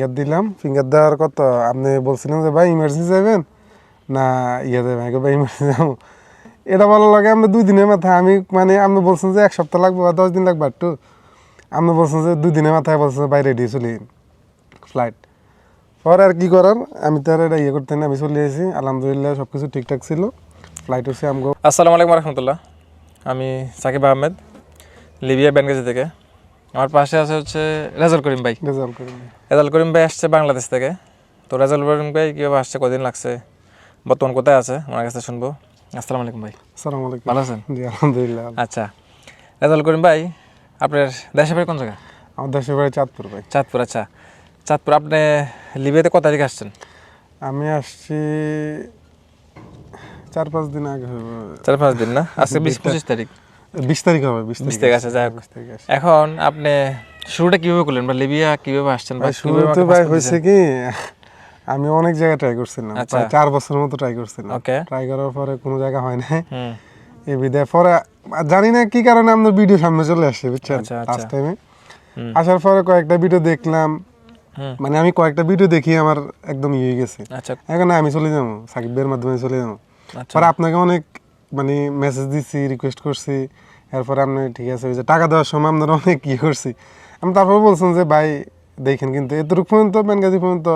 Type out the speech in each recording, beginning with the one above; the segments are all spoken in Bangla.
ফিঙ্গার দিলাম, ফিঙ্গার দেওয়ার কত আপনি বলছিলেন যে ভাই ইমার্জেন্সি যাবেন না ইয়ে দেবেন ভাই ইমার্জেন্সি যাবো, এটা ভালো লাগে। আমরা 2 দিনের মাথায় আমি মানে আপনি বলছেন যে 1 সপ্তাহ লাগবে বা 10 দিন লাগবে একটু, আপনি বলছেন যে 2 দিনের মাথায় বলছেন ভাই রেডি চলে ফ্লাইট। পরে আর কি করার, আমি তো আর এটা ইয়ে করতে না, আমি চলে এসেছি। আলহামদুলিল্লাহ সব কিছু ঠিকঠাক ছিল। ফ্লাইট হচ্ছে আমগো। আসসালামু আলাইকুম রহমতুল্লাহ। আমি সাকিব আহমেদ, লিবিয়া বেনগাজি থেকে। আমার পাশে আছে হচ্ছে রেজাল করিম ভাই। রেজাল করিম ভাই আসছে বাংলাদেশ থেকে। তো রেজাল করিম ভাই কীভাবে আসছে, কদিন লাগছে, বর্তমান কোথায় আছে, ওনার কাছে শুনবো। আসসালামু আলাইকুম ভাই। আসসালামু আলাইকুম। ভালো আছেন? জি আলহামদুলিল্লাহ। আচ্ছা, রেজাল করিম ভাই আপনার দেশের বাড়ি কোন জায়গা? আমার দেশের বাড়ি চাঁদপুর ভাই। চাঁদপুর। আচ্ছা, চাঁদপুর। আপনি লিবিয়াতে কত তারিখে আসছেন? আমি আসছি 4-5 দিন আগে হবে। 4-5 দিন না, আজকে 20-25 তারিখ। 20 তারিখ হবে। 20 তারিখ আছে। যাই হোক, এখন আপনি শুরুটা কীভাবে করলেন বা লিবিয়া কীভাবে আসছেন? ভাই শুরুতে ভাই হয়েছে কি, আমি অনেক জায়গায় ট্রাই করছিলাম, প্রায় 4 বছরের মতো ট্রাই করছিলাম। ট্রাই করার পরে কোনো জায়গা হয় না। এই বিদায় পরে জানি না কি কারণে আমাদের ভিডিও সামনে চলে আসছে, বুঝছেন। ফার্স্ট টাইমে আসার পরে কয়েকটা ভিডিও দেখলাম, মানে আমি কয়েকটা ভিডিও দেখি আমার একদম ইয়ে হয়ে গেছে। এখন আমি চলে যাবো, সাকিব ভাইয়ের মাধ্যমে চলে যাবো। পরে আপনাকে অনেক মানে মেসেজ দিচ্ছি, রিকোয়েস্ট করছি। এরপরে আপনি ঠিক আছে, ওই যে টাকা দেওয়ার সময় আপনারা অনেক ইয়ে করছি। আমি তারপর বলছেন যে ভাই দেখেন কিন্তু এতটুকু পর্যন্ত বেনগাজি পর্যন্ত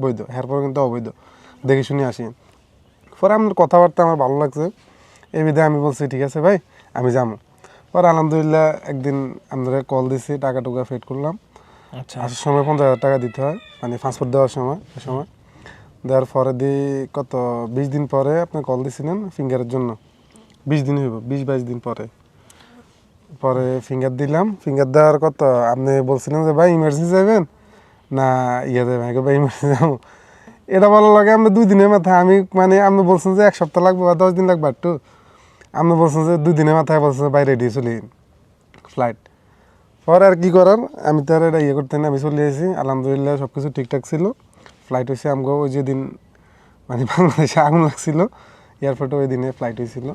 বৈধ, এরপর কিন্তু অবৈধ, দেখে শুনে আসি। পরে আপনার কথাবার্তা আমার ভালো লাগছে, এই বিধায় আমি বলছি ঠিক আছে ভাই আমি যাবো। পরে আলহামদুলিল্লাহ একদিন আপনারা কল দিছি, টাকা টুকা ফেড করলাম। আসার সময় 50,000 টাকা দিতে হয়, মানে পাসপোর্ট দেওয়ার সময়। ওই সময় দেওয়ার পরে দিয়ে কত 20 দিন পরে আপনি কল দিছিলেন ফিঙ্গারের জন্য। 20 দিন হইব, 20-22 দিন পরে পরে ফিঙ্গার দিলাম। ফিঙ্গার দেওয়ার কত আপনি বলছিলেন যে ভাই ইমার্জেন্সি যাবেন না ইয়ে দেবেন ভাই ইমার্জেন্সি যাবো, এটা ভালো লাগে। আমরা 2 দিনের মাথায় আমি মানে আপনি বলছেন যে 1 সপ্তাহ লাগবে বা 10 দিন লাগবে একটু, আপনি বলছেন যে 2 দিনের মাথায় বলছেন ভাই রেডি চলে ফ্লাইট। পরে আর কি করার, আমি তো আর এটা ইয়ে করতে না, আমি চলে এসেছি। আলহামদুলিল্লাহ সব কিছু ঠিকঠাক ছিল। ফ্লাইট হয়েছে আমগো ওই যেদিন মানে বাংলাদেশে আগুন লাগছিল এয়ারপোর্টে, ওই দিনে ফ্লাইট হয়েছিল।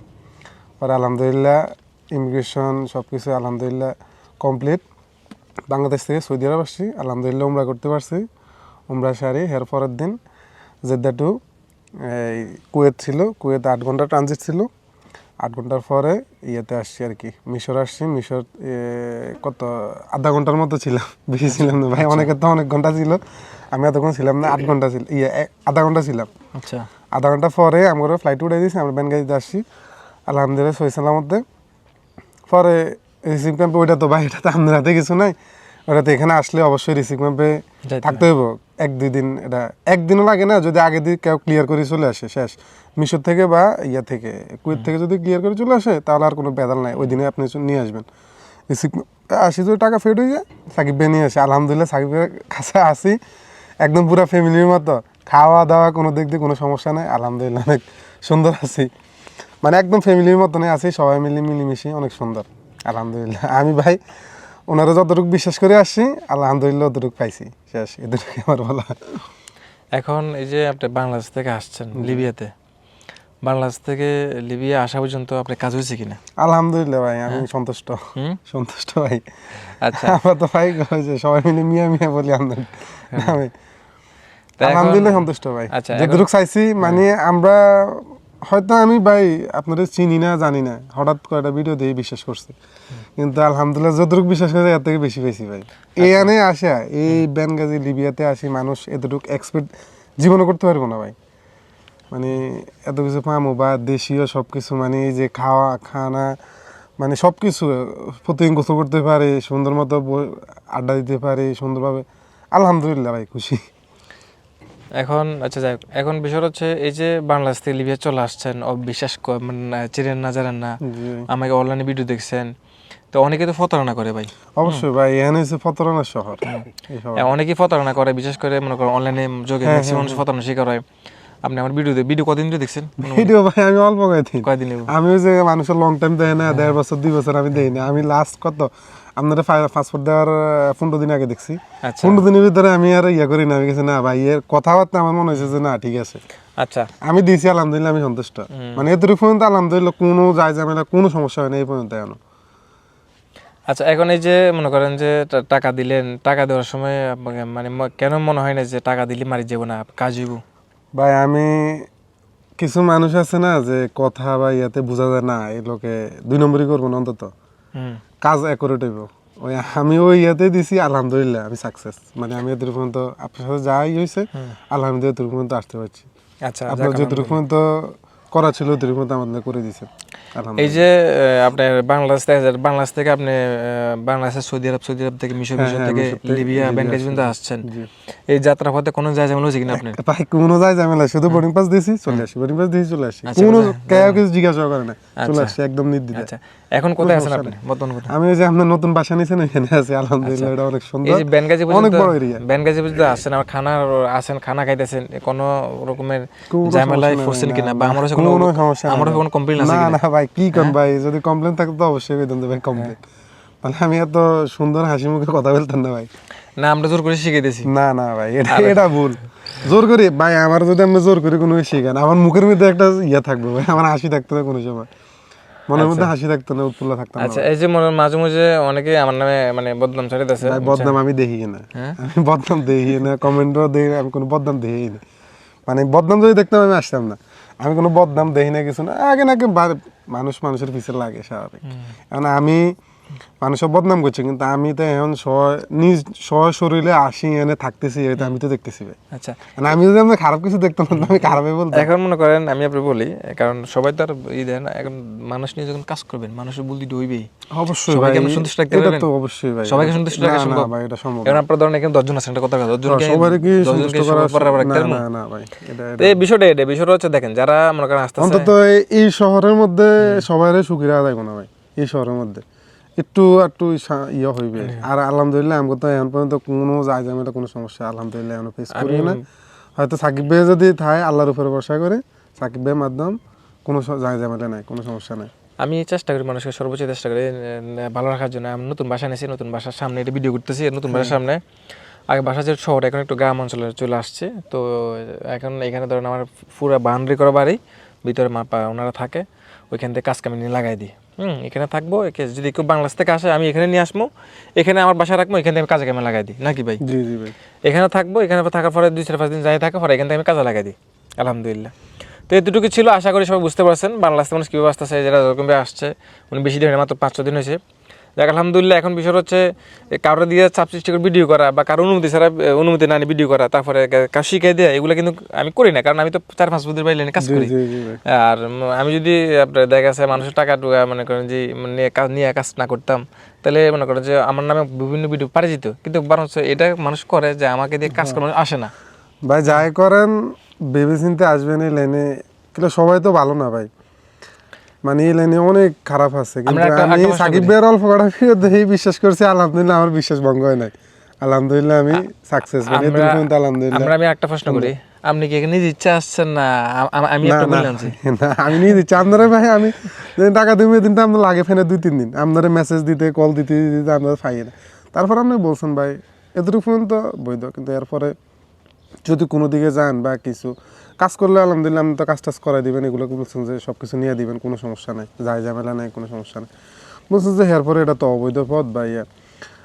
পরে আলহামদুলিল্লাহ ইমিগ্রেশন সব কিছু আলহামদুলিল্লাহ কমপ্লিট। বাংলাদেশ থেকে সৌদি আরব আসছি, আলহামদুলিল্লাহ উমরা করতে পারছি। উমরা সারি এর পরের দিন জেদ্দা টু এই কুয়েত ছিল, কুয়েত 8 ঘন্টা ট্রানজিট ছিল। 8 ঘন্টার পরে ইয়েতে আসছি আর কি, মিশর আসছি। মিশর কত আধা ঘন্টার মতো ছিলাম, বেশি ছিলাম না ভাই। অনেকের তো অনেক ঘন্টা ছিল, আমি এতক্ষণ ছিলাম না, 8 ঘন্টা ছিল, আধা ঘন্টা ছিলাম। আচ্ছা, আধা ঘন্টা পরে আমরা ফ্লাইট উঠে দিয়েছি, আমরা বেনগাজিতে আসছি আলহামদুলিল্লাহ সহি সালামতে। পরে রিসিভ ক্যাম্পে, ওইটা তো ভাই এটা তো আমাদের হাতে কিছু নাই, ওটাতে এখানে আসলে অবশ্যই রিসিভ ক্যাম্পে থাকতে হইব 1-2 দিন। এটা একদিনও লাগে না, যদি আগে দিয়ে কেউ ক্লিয়ার করে চলে আসে শেষ। মিশর থেকে বা ইয়া থেকে কুয়েত থেকে যদি ক্লিয়ার করে চলে আসে তাহলে আর কোনো বেদাল নাই, ওই দিনে আপনি নিয়ে আসবেন রিসিভ। আসি যদি টাকা ফেড হয়ে যায়, সাকিব ভাই নিয়ে আসে। আলহামদুলিল্লাহ সাকিবের কাছে আসি একদম পুরো ফ্যামিলির মতো, খাওয়া দাওয়া কোনো দিক দিয়ে কোনো সমস্যা নেই। আলহামদুলিল্লাহ অনেক সুন্দর আছি, মানে একদম ফ্যামিলির মতনই আছি, সবাই মিলেমিশে অনেক সুন্দর আলহামদুলিল্লাহ। আমি ভাই ওনারা যতটুকু বিশ্বাস করে আসছি আলহামদুলিল্লাহ অতটুকু পাইছি, শেষ এতটুকু আমার বলা। এখন এই যে আপনি বাংলাদেশ থেকে আসছেন লিবিয়াতে, বাংলাদেশ থেকে লিবিয়া আসা পর্যন্ত আপনার কাজ হয়েছে কিনা? আলহামদুলিল্লাহ ভাই আমি সন্তুষ্ট, সন্তুষ্ট ভাই। আচ্ছা, আমরা তো ভাই সবাই মিলে মিয়া মিয়া বলি আমি আলহামদুলিল্লাহ সন্তুষ্ট ভাই। যেটুকু চাইছি মানে আমরা হয়তো আমি ভাই আপনাদের চিনি না জানি না, হঠাৎ করে একটা ভিডিও দিয়ে বিশ্বাস করছি, কিন্তু আলহামদুলিল্লাহ যতটুকু বিশ্বাস করে এর থেকে বেশি পেয়েছি ভাই। এখানে আসা এই বেনগাজি লিবিয়াতে আসি, মানুষ এতটুকু এক্সপেক্ট জীবনে করতে পারবো না ভাই। মানে এত কিছু পামো বা দেশীয় সব কিছু, মানে এই যে খাওয়া খানা মানে সব কিছু, প্রতিদিন গোসল করতে পারে, সুন্দর মতো আড্ডা দিতে পারে সুন্দরভাবে। আলহামদুলিল্লাহ ভাই খুশি। এখন আচ্ছা যাই হোক, এখন বিষয় হচ্ছে এই যে বাংলাদেশ থেকে লিবিয়া চলে আসছেন, বিশ্বাস মানে চিনেন না জানেন না, আমাকে অনলাইনে ভিডিও দেখছেন, তো অনেকে তো প্রতারণা করে ভাই। অবশ্যই ভাই, এখানে হচ্ছে প্রতারণার শহর, অনেকেই প্রতারণা করে, বিশেষ করে মনে করেন অনলাইনে যোগে ম্যাক্সিমাম মানুষ প্রতারণা শিকার হয়। আপনি আমার ভিডিও কতদিন ধরে দেখছেন? ভিডিও ভাই আমি অল্প কয়েকদিন, আমি ওই যে মানুষের লং টাইম দেয় না, 1.5 বছর 2 বছর আমি দেই না। আমি লাস্ট কত আপনারা পাসপোর্ট দেওয়ার 15 দিন আগে দেখছি। 15 দিনের ভিতরে আমি আর ইয়া করি না, আমি গেছি না ভাই এর কথাবার্তা আমার মনে হয়েছে যে না ঠিক আছে। আচ্ছা, আমি দিয়েছি আলহামদুলিল্লাহ, আমি সন্তুষ্ট। মানে এতটুকু পর্যন্ত আলহামদুলিল্লাহ কোনো যায় ঝামেলা কোনো সমস্যা হয় না এই পর্যন্ত এখনো। আচ্ছা, এখন এই যে মনে করেন যে টাকা দিলেন, টাকা দেওয়ার সময় মানে কেন মনে হয় না যে টাকা দিলে মারি যাবো না, কাজ হইব? ভাই আমি কিছু মানুষ আছে না যে কথা বা ইয়াতে বোঝা যায় না এই লোকে 2 নম্বরই করবো না, অন্তত কাজ অ্যাকুরেট হইব। ওই আমি ওই ইয়াতে দিছি, আলহামদুলিল্লাহ আমি সাকসেস। মানে আমি এদের পর্যন্ত আপনার সাথে যাই হয়েছে আলহামদুলিল্লাহ এদের পর্যন্ত আসতে পারছি। আচ্ছা, আপনার যতটুকু পর্যন্ত করা ছিল ওদের পর্যন্ত আমাদের করে দিয়েছে। এই যে আপনার বাংলাদেশ থেকে আপনি বাংলাদেশের সৌদি আরব থেকে মিশর থেকে লিবিয়া ব্যাংকেজ পর্যন্ত আসছেন, এই যাত্রা পথে কোনো যায় ঝামেলা হয়েছে কিনা আপনার? ভাই কোনো যায় ঝামেলা, শুধু বোর্ডিং পাস দিয়েছি চলে আসি, বোর্ডিং পাস দিয়েছি চলে আসি, কোনো কেউ কিছু জিজ্ঞাসা করে না, চলে আসি একদম নির্দ্বিধায়। আচ্ছা, এখন কোথায় আছেন আপনি বর্তমানে? কোথায়? আমি ওই যে আপনার নতুন বাসা নিয়েছেন ওইখানে আছি, আলহামদুলিল্লাহ। এটা অনেক সুন্দর। এই যে বেনগাজি অনেক বড় এরিয়া, বেনগাজি পর্যন্ত আসছেন, আমার খানা খাইতেছেন, কোনো রকমের ঝামেলায় পড়ছেন কিনা বা আমার কোনো সমস্যা, আমার কোনো কমপ্লেইন আছে কিনা? না ভাই, কি কোন ভাই, যদি কমপ্লেইন থাকে তো অবশ্যই বেতন দেবেন কমপ্লেইন। মানে আমি এত সুন্দর হাসি মুখে কথা বলতাম না ভাই। না, আমরা জোর করে শিখিয়ে দিয়েছি। না ভাই, এটা ভুল। জোর করি ভাই, আমার যদি আমি জোর করি কোনো শিখান, আমার মুখের মধ্যে একটা ইয়া থাকবে ভাই, আমার হাসি থাকতো না কোনো সময়, মনের মধ্যে হাসি থাকতো না, উৎফুল্ল থাকতো না। আচ্ছা, এই যে মাঝে মাঝে অনেকে আমার নামে মানে বদনাম ছড়াইতেছে। বদনাম আমি দেখি না, আমি বদনাম দেখি না, কমেন্টও দেখি না, আমি কোনো বদনাম দেখি না। মানে বদনাম যদি দেখতাম আমি আসতাম না, আমি কোনো বদনাম দেখি না, কিছু না। আগে নাকি মানুষ মানুষের পিছনে লাগে স্বাভাবিক। এখন আমি মানুষের বদনাম করছি, কিন্তু আমি তো এখন নিজ শরীরে আসি এনে থাকতেছি, এটা আমি তো দেখতেছি ভাই। আচ্ছা, মানে আমি যদি আমি খারাপ কিছু দেখতাম না, আমি খারাপই বলতাম। এখন মনে করেন আমি আপনি বলি, কারণ সবাই তো আর দেয় না। এখন মানুষ নিয়ে যখন কাজ করবেন, মানুষের বুদ্ধি হইবেই। অবশ্যই ভাই, সন্তুষ্ট রাখতে এটা তো অবশ্যই ভাই, সবাইকে সন্তুষ্ট রাখা সম্ভব ভাই, এটা সম্ভব। এখন আপনার ধরেন এখানে 10 জন আছেন, এটা কথা 10 জনকে সবাইকে কি সন্তুষ্ট করা না ভাই, এই বিষয়টা হচ্ছে দেখেন, যারা মনে করেন আস্তে অন্তত এই শহরের মধ্যে সবাইরে সুখী রাখা যাবে না ভাই। এই শহরের মধ্যে একটু ইয়ে হইবে। আর আলহামদুলিল্লাহ আমি তো এখন পর্যন্ত কোনো যায় ঝামেলা, কোনো সমস্যা আলহামদুলিল্লাহ এখন ফেস করি না। হয়তো সাকিব ভাই যদি থাকে, আল্লাহর উপরে ভরসা করে সাকিব ভাইয়ের মাধ্যম কোনো যায় ঝামেলা নাই, কোনো সমস্যা নাই। আমি চেষ্টা করি মানুষকে সর্বোচ্চ চেষ্টা করি ভালো রাখার জন্য। আমি নতুন বাসা নিয়েছি, নতুন বাসার সামনে এটা ভিডিও করতেছি, নতুন বাসার সামনে। আগে বাসা যে শহর, এখন একটু গ্রাম অঞ্চলে চলে আসছে। তো এখন এখানে ধরেন আমার পুরো বাউন্ডারি করা বাড়ি, ভিতরে ওনারা থাকে, ওইখান থেকে কাজ কামি নিয়ে লাগাই দিই। এখানে থাকবো, যদি কেউ বাংলাদেশ থেকে আসে আমি এখানে নিয়ে আসবো, এখানে আমার বাসা রাখবো, এখান থেকে আমি কাজে কামে লাগাই দিই, নাকি ভাই? জি ভাই, এখানে থাকবো, এখানে থাকার পরে 2-4-5 দিন যাই থাকার পরে এখান থেকে আমি কাজে লাগাই দিই, আলহামদুলিল্লাহ। তো এতটুকু ছিল, আশা করি সবাই বুঝতে পারছেন বাংলাদেশ মানুষ কীভাবে আসতেছে, যারা যেরকমভাবে আসছে। উনি বেশি দিন মাত্র 5-6 দিন হয়েছে। দেখ আলহামদুলিল্লাহ। এখন বিষয় হচ্ছে কারোর দিয়ে চাপ সৃষ্টি করে ভিডিও করা বা কারো অনুমতি না নিয়ে ভিডিও করা, তারপরে কাজ শিখিয়ে দেওয়া, এগুলো কিন্তু আমি করি না, কারণ আমি তো 4-5 বছর বাইরে কাজ করি। আর আমি যদি আপনার দেখা যাচ্ছে মানুষের টাকা টুকা মনে করেন যে নিয়ে কাজ না করতাম, তাহলে মনে করেন যে আমার নামে বিভিন্ন ভিডিও পারে যেত। কিন্তু বরং এটা মানুষ করে যে আমাকে দিয়ে কাজ করানো আসে না ভাই। যাই করেন ভেবে চিন্তে আসবেন এই লাইনে, কিন্তু সবাই তো ভালো না ভাই। মানে এই লাইনে অনেক খারাপ আছে, কিন্তু আমি সাকিব ভাইয়ের অল্প কটা ভিডিও দেখেই বিশ্বাস করছি, আলহামদুলিল্লাহ আমার বিশ্বাস ভঙ্গ হয় নাই, আলহামদুলিল্লাহ আমি সাকসেস। আলহামদুলিল্লাহ। আমি একটা প্রশ্ন করি, আপনি কি নিজে ইচ্ছা আসছেন না আমি একটা বললাম যে না, আমি নিজে ইচ্ছা আপনারা ভাই, আমি টাকা দিবে দিন আপনার লাগে ফেনে 2-3 দিন আপনারা মেসেজ দিতে, কল দিতে আপনারা পাই না। তারপর আপনি বলছেন ভাই এতটুকু পর্যন্ত বৈধ, কিন্তু এরপরে যদি কোনো দিকে যান বা কিছু কাজ করলে আলহামদুলিল্লাহ আপনি তো কাজ টাজ করাই দিবেন, এগুলো বলছেন যে সব কিছু নিয়ে দিবেন, কোনো সমস্যা নাই, যায় ঝামেলা নাই, কোনো সমস্যা নেই। বলছেন যে এরপরে এটা তো অবৈধ পথ ভাই।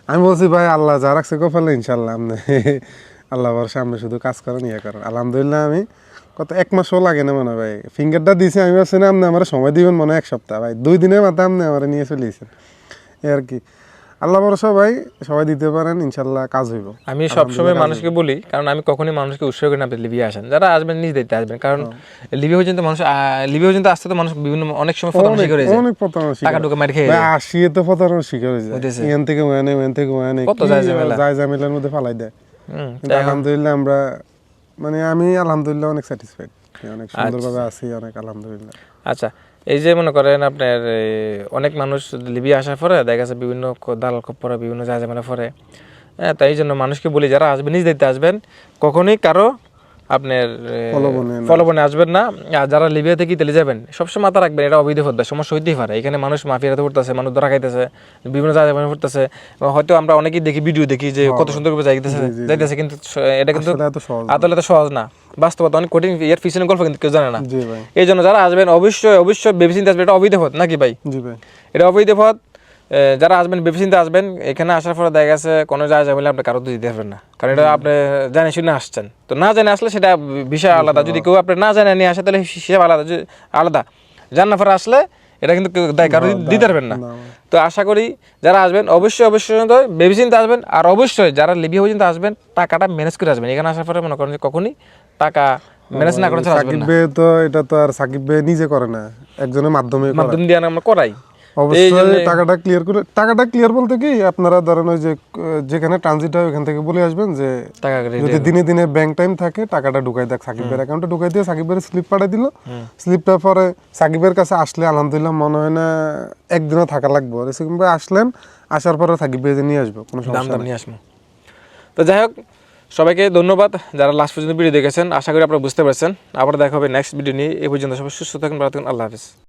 আমি বলছি ভাই আল্লাহ যা রাখছে কপালে ইনশাল্লাহ আপনি আল্লাহ ভরসা আপনি শুধু কাজ করেন, করেন। আলহামদুলিল্লাহ আমি 1 মাসও লাগে না মনে ভাই, ফিঙ্গারটা দিয়েছি আমি ভাবছি না আপনি আমার সময় দিবেন মনে 1 সপ্তাহ ভাই, 2 দিনের মাথায় আপনি আমার নিয়ে চলেছেন। আর কি আল্লাহ ভরসা ভাই, সবাই দিতে পারেন, ইনশাল্লাহ কাজ হইব। আমি সবসময় মানুষকে বলি, কারণ আমি কখনোই মানুষকে উৎসাহ করি না আপনি লিবিয়া আসেন, যারা আসবেন নিজ দায়িত্বে আসবেন। কারণ লিবিয়া পর্যন্ত আসতে তো মানুষ বিভিন্ন অনেক সময় প্রতারণা শিকার হয়ে যায়, অনেক প্রতারণা টাকা ঢুকে মার খেয়ে যায়, আসিয়ে তো প্রতারণা শিকার হয়ে যায়, এখান থেকে ওখানে কত যায় ঝামেলার মধ্যে ফালাই দেয়। কিন্তু আলহামদুলিল্লাহ আমরা মানে আমি আলহামদুলিল্লাহ অনেক স্যাটিসফাইড, অনেক সুন্দরভাবে আছি, অনেক আলহামদুলিল্লাহ। আচ্ছা, এই যে মনে করেন আপনার অনেক মানুষ লিবিয়া আসার পরে দেখা যাচ্ছে বিভিন্ন দালাল খপ্পরে বিভিন্ন ঝামেলা পরে। তাই এই জন্য মানুষকে বলি যারা আসবেন নিজ দায়িত্বে আসবেন, কখনোই কারো আপনার প্রলোভনে আসবেন না। আর যারা লিবিয়া থেকে ইতালি যাবেন সবসময় মাথা রাখবেন, এটা অবৈধ পথ, সমস্যা হইতেই পারে। এখানে মানুষ মাফিয়াতে পড়তেছে, মানুষ ধরা খাইতেছে, বিভিন্ন জায়গায় পড়তেছে। হয়তো আমরা অনেকেই দেখি, ভিডিও দেখি যে কত সুন্দর করে যাইতেছে, কিন্তু এটা কিন্তু আসলে এত সহজ না, বাস্তবতা অনেক কঠিন, এর পিছনে গল্প কিন্তু কেউ জানে না। এই জন্য যারা আসবেন অবশ্যই ভেবে চিন্তে আসবেন, এটা অবৈধ পথ নাকি ভাই? এটা অবৈধ পথ। যারা আসবেন ভেবেচিন্তে আসবেন, এখানে আসার পরে দেখা গেছে কোনো জায়গা বলে আপনি কারো দিতে পারবেন না, কারণ এটা আপনি জানে শুনে আসছেন। তো না জানে আসলে সেটা বিষয় আলাদা, যদি কেউ আপনি না জানে নিয়ে আসে তাহলে হিসেব আলাদা। জানার পরে আসলে এটা কিন্তু কেউ দায় কারো দিতে পারবেন না। তো আশা করি যারা আসবেন অবশ্যই ভেবেচিন্তে আসবেন, আর অবশ্যই যারা লিবিয়া পর্যন্ত আসবেন টাকাটা ম্যানেজ করে আসবেন। এখানে আসার পরে মনে করেন যে কখনই টাকা ম্যানেজ না করে সাকিব ভাই তো এটা তো আর সাকিব ভাই নিজে করে না, একজনের মাধ্যম দিয়ে আমরা করাই। অবশ্যই টাকাটা ক্লিয়ার বলতে কি আপনারা ধরেন ওই যে যেখানে ট্রানজিট হয় ওখান থেকে বলে আসবেন যে যদি দিনে দিনে ব্যাংক টাইম থাকে টাকাটা ঢুকাই দেখ সাকিবের অ্যাকাউন্টে ঢুকাই দিয়ে সাকিবের স্লিপ পাঠিয়ে দিল। স্লিপটা পরে সাকিবের কাছে আসলে আলহামদুলিল্লাহ মনে হয় না একদিনও থাকা লাগবে, সেরকম আসলেন, আসার পরে সাকিব ভাই নিয়ে আসবো, কোনো সমস্যা নিয়ে আসবো। তো যাই হোক, সবাইকে ধন্যবাদ যারা লাস্ট পর্যন্ত ভিডিও দেখেছেন। আশা করি আপনারা বুঝতে পারছেন। আবার দেখা হবে নেক্সট ভিডিও নিয়ে। এই পর্যন্ত সবাই সুস্থ থাকুন, ভালো থাকুন। আল্লাহ হাফিজ।